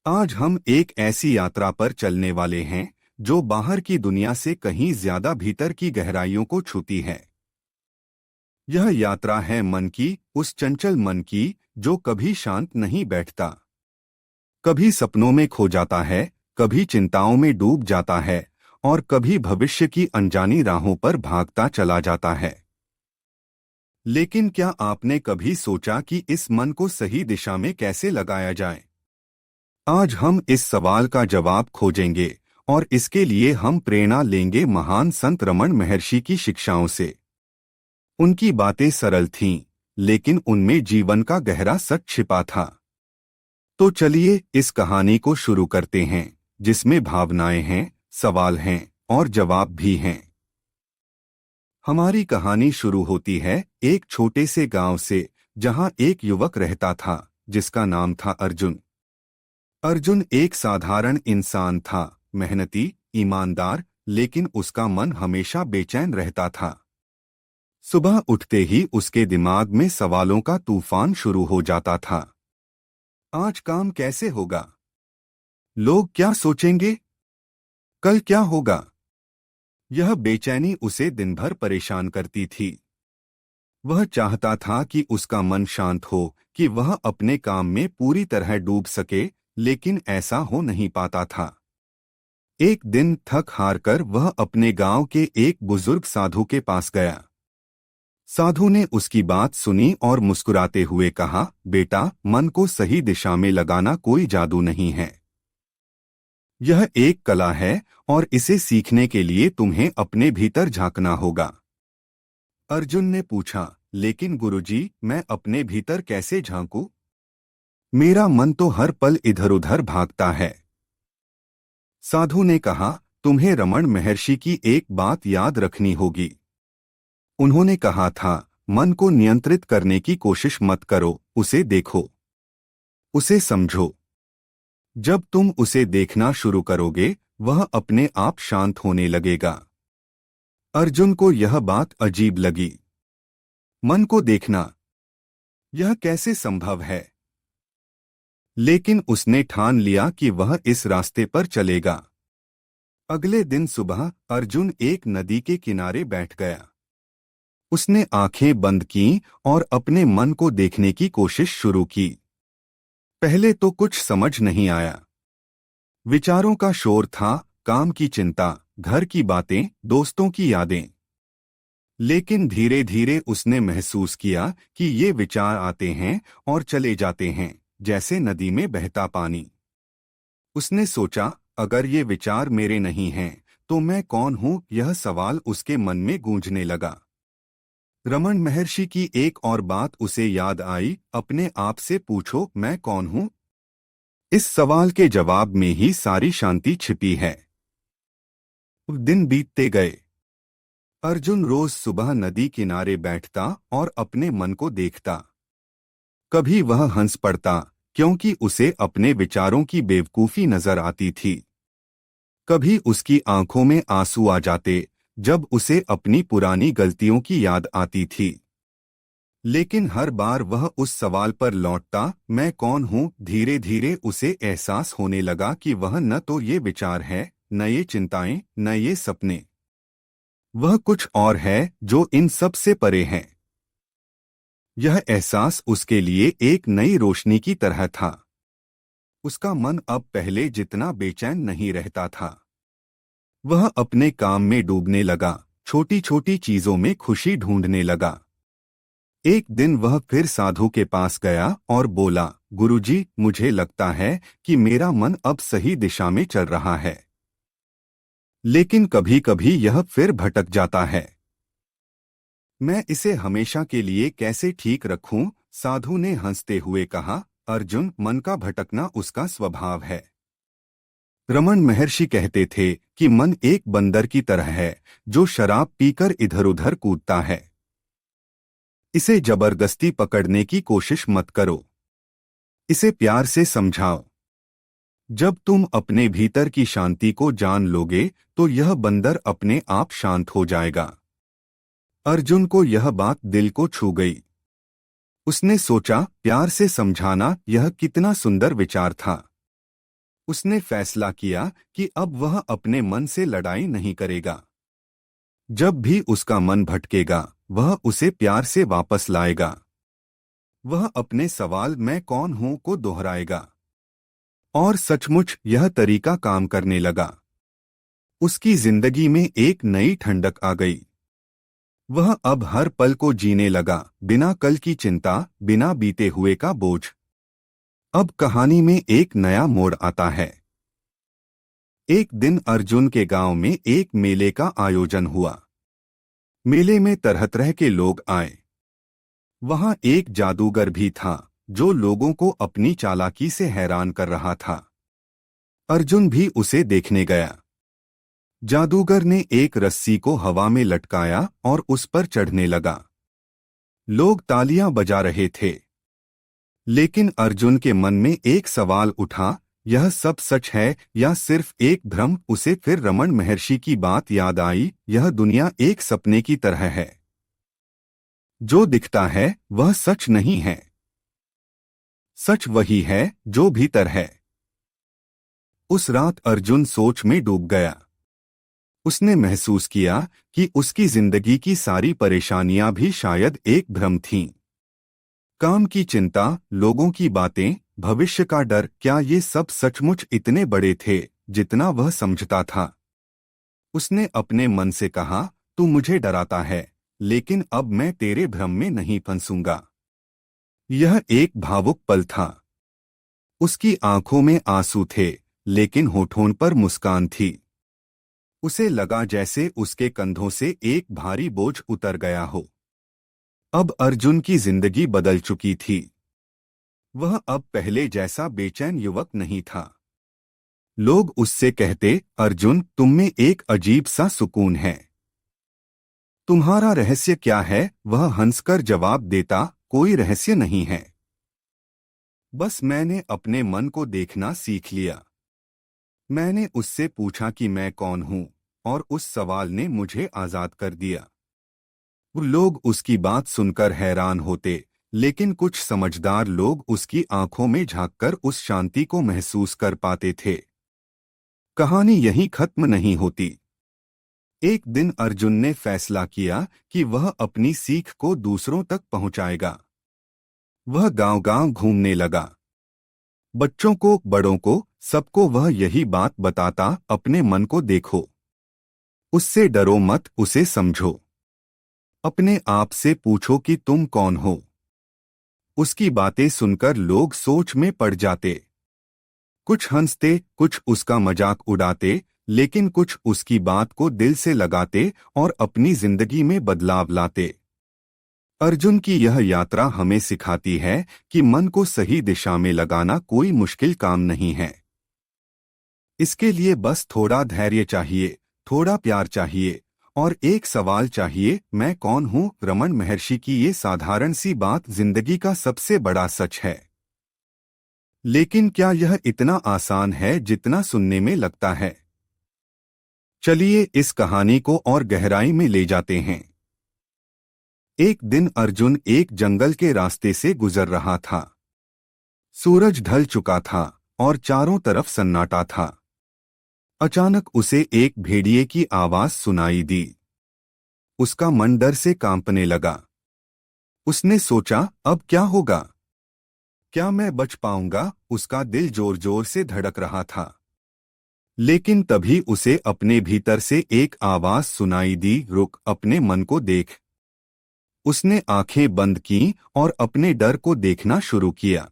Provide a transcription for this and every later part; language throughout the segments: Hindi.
आज हम एक ऐसी यात्रा पर चलने वाले हैं जो बाहर की दुनिया से कहीं ज्यादा भीतर की गहराइयों को छूती है। यह यात्रा है मन की, उस चंचल मन की जो कभी शांत नहीं बैठता, कभी सपनों में खो जाता है, कभी चिंताओं में डूब जाता है और कभी भविष्य की अनजानी राहों पर भागता चला जाता है। लेकिन क्या आपने कभी सोचा कि इस मन को सही दिशा में कैसे लगाया जाए? आज हम इस सवाल का जवाब खोजेंगे और इसके लिए हम प्रेरणा लेंगे महान संत रमन महर्षि की शिक्षाओं से। उनकी बातें सरल थीं, लेकिन उनमें जीवन का गहरा सच छिपा था। तो चलिए इस कहानी को शुरू करते हैं, जिसमें भावनाएं हैं, सवाल हैं और जवाब भी हैं। हमारी कहानी शुरू होती है एक छोटे से गांव से, जहां एक युवक रहता था जिसका नाम था अर्जुन। अर्जुन एक साधारण इंसान था, मेहनती, ईमानदार, लेकिन उसका मन हमेशा बेचैन रहता था। सुबह उठते ही उसके दिमाग में सवालों का तूफान शुरू हो जाता था। आज काम कैसे होगा? लोग क्या सोचेंगे? कल क्या होगा? यह बेचैनी उसे दिन भर परेशान करती थी। वह चाहता था कि उसका मन शांत हो, कि वह अपने काम में पूरी तरह डूब सके, लेकिन ऐसा हो नहीं पाता था। एक दिन थक हार कर वह अपने गांव के एक बुजुर्ग साधु के पास गया। साधु ने उसकी बात सुनी और मुस्कुराते हुए कहा, बेटा, मन को सही दिशा में लगाना कोई जादू नहीं है। यह एक कला है और इसे सीखने के लिए तुम्हें अपने भीतर झांकना होगा। अर्जुन ने पूछा, लेकिन गुरुजी, मैं अपने भीतर कैसे झांकूं? मेरा मन तो हर पल इधर-उधर भागता है। साधु ने कहा, तुम्हें रमन महर्षि की एक बात याद रखनी होगी। उन्होंने कहा था, मन को नियंत्रित करने की कोशिश मत करो, उसे देखो, उसे समझो। जब तुम उसे देखना शुरू करोगे, वह अपने आप शांत होने लगेगा। अर्जुन को यह बात अजीब लगी। मन को देखना, यह कैसे संभव है? लेकिन उसने ठान लिया कि वह इस रास्ते पर चलेगा। अगले दिन सुबह अर्जुन एक नदी के किनारे बैठ गया। उसने आंखें बंद कीं और अपने मन को देखने की कोशिश शुरू की। पहले तो कुछ समझ नहीं आया। विचारों का शोर था, काम की चिंता, घर की बातें, दोस्तों की यादें। लेकिन धीरे धीरे उसने महसूस किया कि ये विचार आते हैं और चले जाते हैं, जैसे नदी में बहता पानी। उसने सोचा, अगर ये विचार मेरे नहीं हैं, तो मैं कौन हूँ? यह सवाल उसके मन में गूंजने लगा। रमन महर्षि की एक और बात उसे याद आई, अपने आप से पूछो, मैं कौन हूँ? इस सवाल के जवाब में ही सारी शांति छिपी है। दिन बीतते गए। अर्जुन रोज सुबह नदी किनारे बैठता और अपने मन को देखता। कभी वह हंस पड़ता, क्योंकि उसे अपने विचारों की बेवकूफी नजर आती थी। कभी उसकी आंखों में आंसू आ जाते, जब उसे अपनी पुरानी गलतियों की याद आती थी। लेकिन हर बार वह उस सवाल पर लौटता, मैं कौन हूँ? धीरे धीरे उसे एहसास होने लगा कि वह न तो ये विचार है, न ये चिंताएं, न ये सपने। वह कुछ और है जो इन सब से परे है। यह एहसास उसके लिए एक नई रोशनी की तरह था। उसका मन अब पहले जितना बेचैन नहीं रहता था। वह अपने काम में डूबने लगा, छोटी छोटी चीजों में खुशी ढूंढने लगा। एक दिन वह फिर साधु के पास गया और बोला, गुरुजी, मुझे लगता है कि मेरा मन अब सही दिशा में चल रहा है, लेकिन कभी कभी यह फिर भटक जाता है। मैं इसे हमेशा के लिए कैसे ठीक रखूं? साधु ने हंसते हुए कहा, अर्जुन, मन का भटकना उसका स्वभाव है। रमन महर्षि कहते थे कि मन एक बंदर की तरह है जो शराब पीकर इधर उधर कूदता है। इसे जबरदस्ती पकड़ने की कोशिश मत करो, इसे प्यार से समझाओ। जब तुम अपने भीतर की शांति को जान लोगे, तो यह बंदर अपने आप शांत हो जाएगा। अर्जुन को यह बात दिल को छू गई। उसने सोचा, प्यार से समझाना, यह कितना सुंदर विचार था। उसने फैसला किया कि अब वह अपने मन से लड़ाई नहीं करेगा। जब भी उसका मन भटकेगा, वह उसे प्यार से वापस लाएगा। वह अपने सवाल मैं कौन हूं को दोहराएगा। और सचमुच यह तरीका काम करने लगा। उसकी जिंदगी में एक नई ठंडक आ गई। वह अब हर पल को जीने लगा, बिना कल की चिंता, बिना बीते हुए का बोझ। अब कहानी में एक नया मोड़ आता है। एक दिन अर्जुन के गांव में एक मेले का आयोजन हुआ। मेले में तरह तरह के लोग आए। वहां एक जादूगर भी था, जो लोगों को अपनी चालाकी से हैरान कर रहा था। अर्जुन भी उसे देखने गया। जादूगर ने एक रस्सी को हवा में लटकाया और उस पर चढ़ने लगा। लोग तालियां बजा रहे थे। लेकिन अर्जुन के मन में एक सवाल उठा, यह सब सच है या सिर्फ एक भ्रम। उसे फिर रमन महर्षि की बात याद आई, यह दुनिया एक सपने की तरह है। जो दिखता है वह सच नहीं है। सच वही है जो भीतर है। उस रात अर्जुन सोच में डूब गया। उसने महसूस किया कि उसकी जिंदगी की सारी परेशानियां भी शायद एक भ्रम थीं। काम की चिंता, लोगों की बातें, भविष्य का डर, क्या ये सब सचमुच इतने बड़े थे जितना वह समझता था? उसने अपने मन से कहा, तू मुझे डराता है, लेकिन अब मैं तेरे भ्रम में नहीं फंसूंगा। यह एक भावुक पल था। उसकी आंखों में आंसू थे, लेकिन होठों पर मुस्कान थी। उसे लगा जैसे उसके कंधों से एक भारी बोझ उतर गया हो। अब अर्जुन की जिंदगी बदल चुकी थी। वह अब पहले जैसा बेचैन युवक नहीं था। लोग उससे कहते, अर्जुन, तुम में एक अजीब सा सुकून है। तुम्हारा रहस्य क्या है? वह हंसकर जवाब देता, कोई रहस्य नहीं है। बस मैंने अपने मन को देखना सीख लिया। मैंने उससे पूछा कि मैं कौन हूं, और उस सवाल ने मुझे आजाद कर दिया। लोग उसकी बात सुनकर हैरान होते, लेकिन कुछ समझदार लोग उसकी आंखों में झांककर उस शांति को महसूस कर पाते थे। कहानी यहीं खत्म नहीं होती। एक दिन अर्जुन ने फैसला किया कि वह अपनी सीख को दूसरों तक पहुंचाएगा। वह गांव-गांव घूमने लगा। बच्चों को, बड़ों को, सबको वह यही बात बताता, अपने मन को देखो। उससे डरो मत, उसे समझो। अपने आप से पूछो कि तुम कौन हो। उसकी बातें सुनकर लोग सोच में पड़ जाते। कुछ हंसते, कुछ उसका मजाक उड़ाते, लेकिन कुछ उसकी बात को दिल से लगाते और अपनी जिंदगी में बदलाव लाते। अर्जुन की यह यात्रा हमें सिखाती है कि मन को सही दिशा में लगाना कोई मुश्किल काम नहीं है। इसके लिए बस थोड़ा धैर्य चाहिए, थोड़ा प्यार चाहिए, और एक सवाल चाहिए, मैं कौन हूँ? रमन महर्षि की ये साधारण सी बात जिंदगी का सबसे बड़ा सच है। लेकिन क्या यह इतना आसान है जितना सुनने में लगता है? चलिए इस कहानी को और गहराई में ले जाते हैं। एक दिन अर्जुन एक जंगल के रास्ते से गुजर रहा था। सूरज ढल चुका था और चारों तरफ सन्नाटा था। अचानक उसे एक भेड़िए की आवाज सुनाई दी। उसका मन डर से कांपने लगा। उसने सोचा, अब क्या होगा? क्या मैं बच पाऊंगा? उसका दिल जोर जोर से धड़क रहा था। लेकिन तभी उसे अपने भीतर से एक आवाज सुनाई दी, रुक, अपने मन को देख। उसने आंखें बंद की और अपने डर को देखना शुरू किया।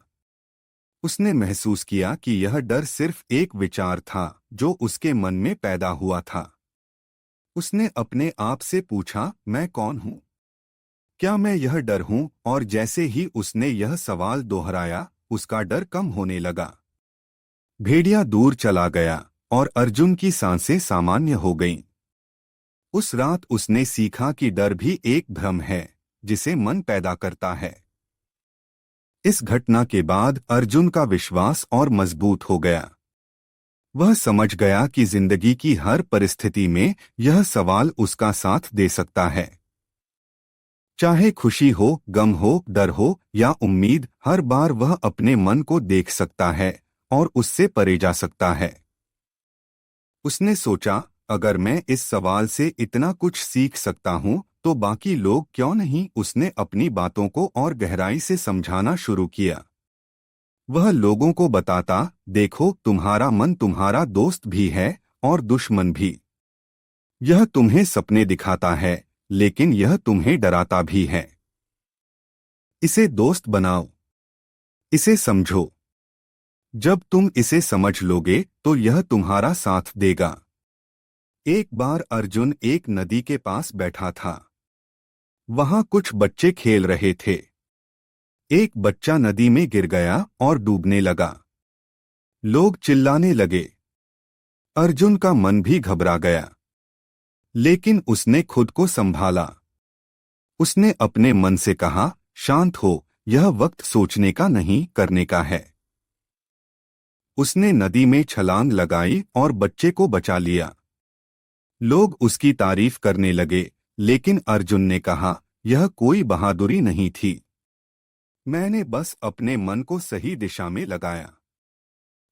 उसने महसूस किया कि यह डर सिर्फ एक विचार था जो उसके मन में पैदा हुआ था। उसने अपने आप से पूछा, मैं कौन हूं? क्या मैं यह डर हूं? और जैसे ही उसने यह सवाल दोहराया, उसका डर कम होने लगा। भेड़िया दूर चला गया और अर्जुन की सांसें सामान्य हो गईं। उस रात उसने सीखा कि डर भी एक भ्रम है जिसे मन पैदा करता है। इस घटना के बाद अर्जुन का विश्वास और मजबूत हो गया। वह समझ गया कि जिंदगी की हर परिस्थिति में यह सवाल उसका साथ दे सकता है। चाहे खुशी हो, गम हो, डर हो या उम्मीद, हर बार वह अपने मन को देख सकता है और उससे परे जा सकता है। उसने सोचा, अगर मैं इस सवाल से इतना कुछ सीख सकता हूं तो बाकी लोग क्यों नहीं। उसने अपनी बातों को और गहराई से समझाना शुरू किया। वह लोगों को बताता, देखो, तुम्हारा मन तुम्हारा दोस्त भी है और दुश्मन भी। यह तुम्हें सपने दिखाता है, लेकिन यह तुम्हें डराता भी है। इसे दोस्त बनाओ, इसे समझो। जब तुम इसे समझ लोगे तो यह तुम्हारा साथ देगा। एक बार अर्जुन एक नदी के पास बैठा था। वहां कुछ बच्चे खेल रहे थे। एक बच्चा नदी में गिर गया और डूबने लगा। लोग चिल्लाने लगे। अर्जुन का मन भी घबरा गया, लेकिन उसने खुद को संभाला। उसने अपने मन से कहा, शांत हो, यह वक्त सोचने का नहीं, करने का है। उसने नदी में छलांग लगाई और बच्चे को बचा लिया। लोग उसकी तारीफ करने लगे, लेकिन अर्जुन ने कहा, यह कोई बहादुरी नहीं थी। मैंने बस अपने मन को सही दिशा में लगाया।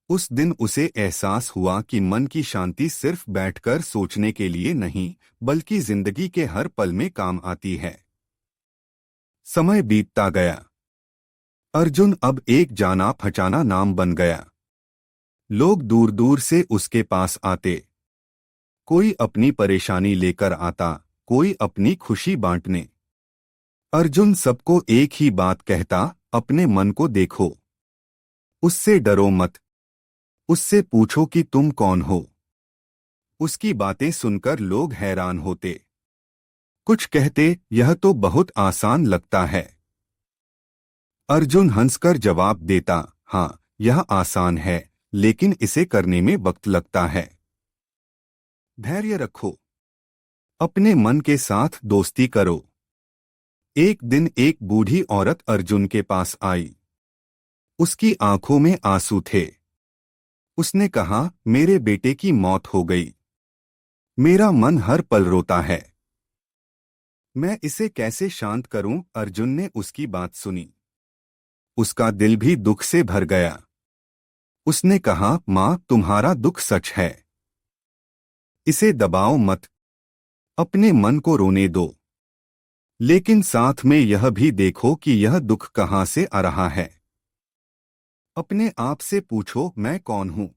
उस दिन उसे एहसास हुआ कि मन की शांति सिर्फ बैठकर सोचने के लिए नहीं, बल्कि जिंदगी के हर पल में काम आती है। समय बीतता गया। अर्जुन अब एक जाना पहचाना नाम बन गया। लोग दूर दूर से उसके पास आते। कोई अपनी परेशानी लेकर आता, कोई अपनी खुशी बांटने। अर्जुन सबको एक ही बात कहता, अपने मन को देखो। उससे डरो मत। उससे पूछो कि तुम कौन हो। उसकी बातें सुनकर लोग हैरान होते। कुछ कहते, यह तो बहुत आसान लगता है। अर्जुन हंसकर जवाब देता, हाँ, यह आसान है, लेकिन इसे करने में वक्त लगता है। धैर्य रखो। अपने मन के साथ दोस्ती करो। एक दिन एक बूढ़ी औरत अर्जुन के पास आई। उसकी आंखों में आंसू थे। उसने कहा, मेरे बेटे की मौत हो गई। मेरा मन हर पल रोता है। मैं इसे कैसे शांत करूं? अर्जुन ने उसकी बात सुनी। उसका दिल भी दुख से भर गया। उसने कहा, मां, तुम्हारा दुख सच है। इसे दबाओ मत। अपने मन को रोने दो। लेकिन साथ में यह भी देखो कि यह दुख कहां से आ रहा है। अपने आप से पूछो, मैं कौन हूं?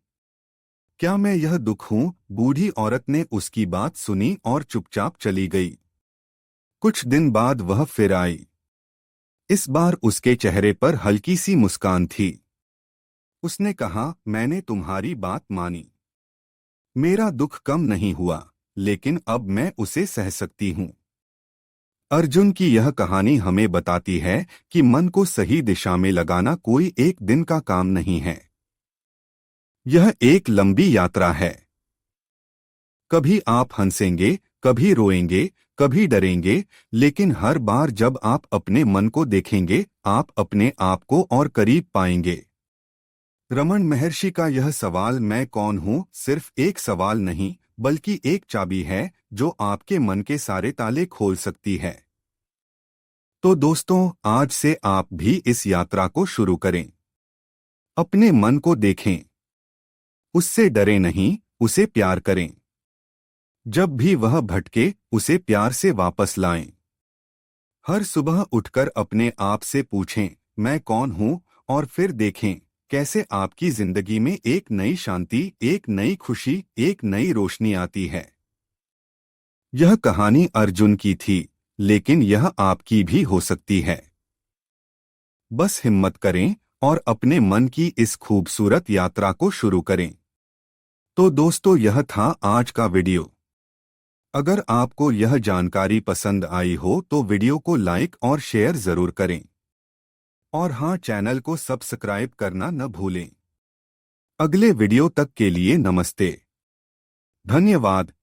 क्या मैं यह दुख हूं? बूढ़ी औरत ने उसकी बात सुनी और चुपचाप चली गई। कुछ दिन बाद वह फिर आई। इस बार उसके चेहरे पर हल्की सी मुस्कान थी। उसने कहा, मैंने तुम्हारी बात मानी। मेरा दुख कम नहीं हुआ, लेकिन अब मैं उसे सह सकती हूं। अर्जुन की यह कहानी हमें बताती है कि मन को सही दिशा में लगाना कोई एक दिन का काम नहीं है। यह एक लंबी यात्रा है। कभी आप हंसेंगे, कभी रोएंगे, कभी डरेंगे, लेकिन हर बार जब आप अपने मन को देखेंगे, आप अपने आप को और करीब पाएंगे। रमन महर्षि का यह सवाल, मैं कौन हूं, सिर्फ एक सवाल नहीं, बल्कि एक चाबी है जो आपके मन के सारे ताले खोल सकती है। तो दोस्तों, आज से आप भी इस यात्रा को शुरू करें। अपने मन को देखें। उससे डरे नहीं, उसे प्यार करें। जब भी वह भटके, उसे प्यार से वापस लाएं। हर सुबह उठकर अपने आप से पूछें, मैं कौन हूं, और फिर देखें कैसे आपकी जिंदगी में एक नई शांति, एक नई खुशी, एक नई रोशनी आती है। यह कहानी अर्जुन की थी, लेकिन यह आपकी भी हो सकती है। बस हिम्मत करें और अपने मन की इस खूबसूरत यात्रा को शुरू करें। तो दोस्तों, यह था आज का वीडियो। अगर आपको यह जानकारी पसंद आई हो तो वीडियो को लाइक और शेयर जरूर करें। और हाँ, चैनल को सब्सक्राइब करना न भूलें। अगले वीडियो तक के लिए नमस्ते। धन्यवाद।